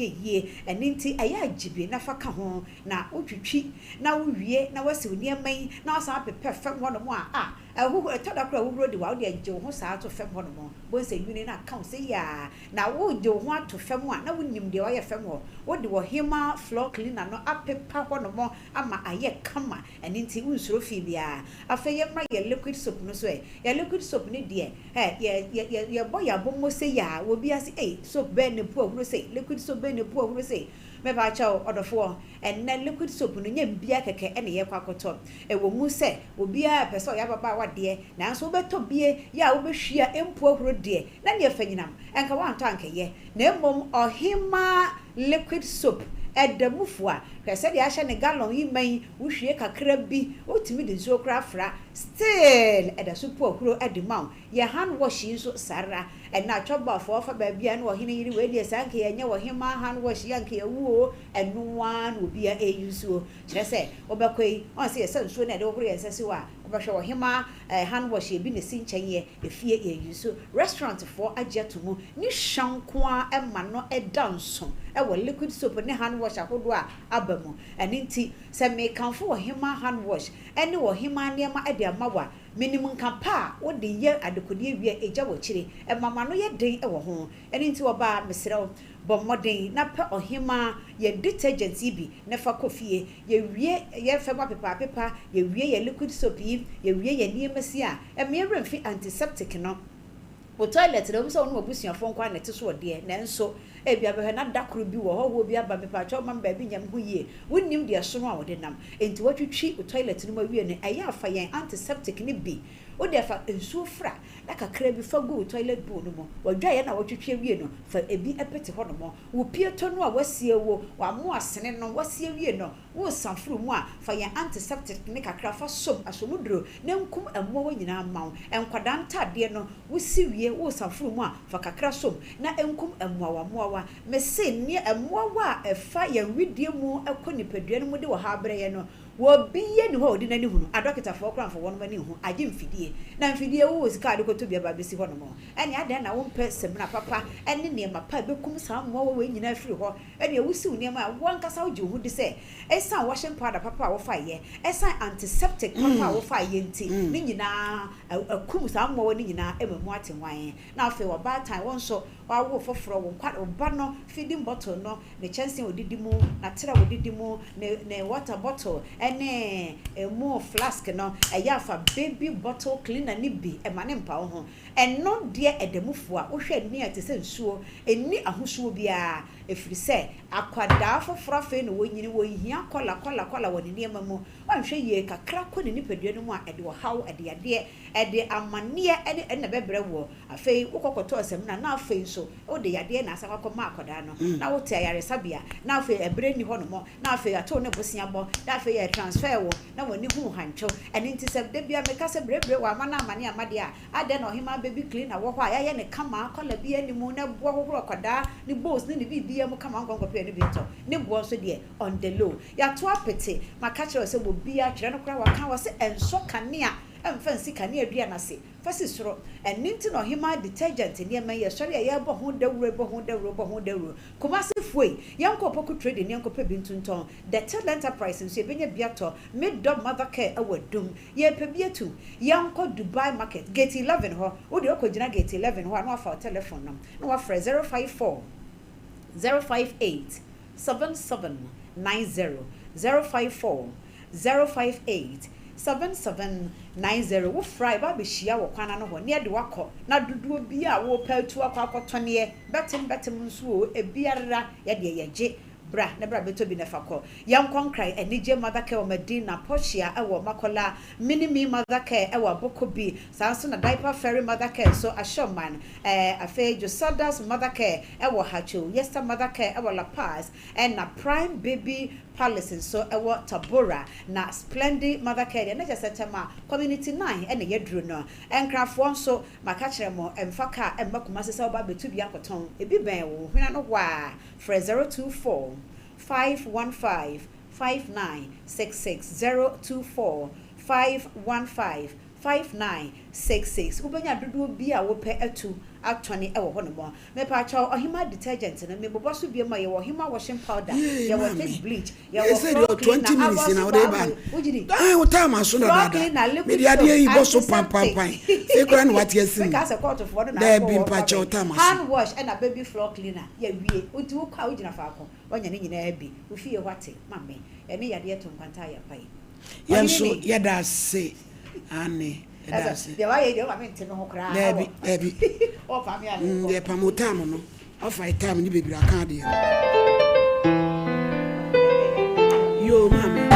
ye and ninti aya jibi na faka ho na otwitwi na wowie na wasi oniaman na asa pepe fam ho no mo a ehu etodakra wo de wa de agye ho saa to fam ho no mo bo se yuni na account say ya na wo de ho ato fam a na wonim de wa fam ho wo de wo hema floor cleaner no apepa ho no mo ama aye kama eninti unsuro fi bia afa ye mra ye liquid soap no so ye liquid soap ni de ye boy abom say ya wo bia say soap be ne pu ahuro say liquid soap be ne pu ahuro say me ba cha odofo and na liquid soap no nyam bia keke ene ye kwakoto e wo mu se obia pese ya baba wade na nso beto bie ya wo behwia empu ahuro de na ne afanyinam enka wanto anka ye na emom ohima liquid soap edamufu a kwese de ahye ne gallon yi man wo hwie kakra bi otimi de nso kra fra still edasupu ahuro edimam ye hand wash nso sara and na choba for ba bia na ohine yiri we de sanke ye nya wo hima hand wash yanke awuo enu wan obi a eyusuo kire se obekoi on se ye sanso na de ohuro ye sese wa obehwe wo hima hand wash e bi ne sinchen ye efie eyusuo restaurant for ajetumu ni shanko a ema no edanso e wo liquid soap ne hand wash akodo a abamu aninti se me kanfo wo hima hand wash ene wo hima ne ma ede amawa minimum kampa wo de ye adekodi wie eja wo kire e mama no ye den e wo ho aninti wo ba mesrew bomodin na pe ohima ye detergent bi ne fa kofie ye wie ye fa pepa ye wie ye liquid soap ye wie ye niemasi a e me remfi antiseptic no o toilet no so no obusuafo nkwa na teso de na nso e bia be na dakro bi wo ho bi aba me pa cho ma ba bi nyam ho yie wonnim de so no a wo de nam enti watwitwi o toilet no ma wie ne aya afa yen antiseptic ni bi o de fa ensuo fra na kakra bi fa go toilet bowl no mo wadwa ye na watwitwi wie no fa ebi epete ho no mo wo pieto no a wasie wo wa mo asene no wasie wie no wo sanfuru mu a fa yen antiseptic ni kakra fa som asomudro na nkum ammo wo nyina mawo enkwada ntade no wo si wie wo sanfuru mu a fa kakra som na enkum ammoawa me se ne ammoawa efa yen widie mu ekoni padua no mu de wo ha abreye no wo biye ni ho de nani hunu adokita for kran for won mani hu agye mfidie na mfidie wo sika de ko to bia ba besi ho no mo ene ada na wo mpe semna papa ene ne mapa bekum sa mo wo nyina afiri ho ene wusi uni ma won kasa wo je hu de se esan washing powder papa wo fa ye esan antiseptic papa wo fa ye nti ni nyina akum sa mo wo ni nyina emamu atenwan na afi wo ba time won so wa wo foforo wo kwa oba no feeding bottle no ne chance odidimu na tera odidimu ne water bottle ene emu flask no eyafa baby bottle cleaner ni bi e mane mpa ho eno de edemufu a wo hwe ni atese nsuo eni ahosuo bia efiri se akwada foforo fe no wonyini wo hia kola woni niema mu wanhwe ye kakra ko ne nipadua no mu a ede wo haw ede ade ede amane ede na bebre wo afei wo kokoto asem na afei so o de yade na asa kwakoma akwada no na wo te ayare sabia na afei ebre ni ho no mo na afei ato ne bosia bo na afei transfer wo na woni hu hancho ene nti se de bia meka se brebre wa mana amane amade a ade na ohima baby cleaner wo ho ayaye ne kama kola bia ni mu na bo ho akwada ni boss ni bibia mu kama ngongo pe ni bi to ne bo so de on the low ya to apete maka kire se wo bia kire no kra wa kan wa se enso kanea emfansi kanea dua na se fasi soro eninti no hima detergent ne ma ye sori ye bo ho dawuro kuma se foi yanko poku trade ne yanko pe bintunton the talent enterprise nso ebenya biato mid-dom mother care awadum ye pe biatu yanko Dubai market gate 11 ho wo de okogina gate 11 ho anu afa telephone nam no wa frɛ 054 058 7790 054 058 7790 wo fry ba be hia wo kwana no ho ne de wakọ na duduo bi a wo patu akotone betem nso e biara ye de yeje bra na bra beto bi na fakọ yam konkrai enije mother care o Medina Portia e wo makola minimi mother care e wo bokobi sanso na diaper fairy mother care so ashoman afa Josadas mother care e wo hacho yester mother care e wo La Paz and na prime baby palace so ewo Tabora na splendid mother care na just setema community 9 ene yedru no enkrafo nso maka kire mo emfaka emmakuma sese oba betu bi akoton ebi ben wo hwena no wa for 024 515 5966 024 515 5966 ubenya dodo bi a wo pe atu atwane e wo ho no mo me pa cha ohima detergent na me bobo so bi ma ye wo ohima washing powder ye wo face bleach ye wo 20 minutes na wo dey ban wo time aso na dada me dia dey yi boso pam e kura na what yesim because a quarter for na there be pa cha time aso hand wash and a baby floor cleaner ye wie uti wo kwa ugina fa ko onya ne nyina bi wo fie wate mame ene yade to nkwanta ya pai yenso yada se ane ya wa ye de ma mente no ho kra ebi o fa mi ale ye pamotam no o fa time ni bebira kan de yo mama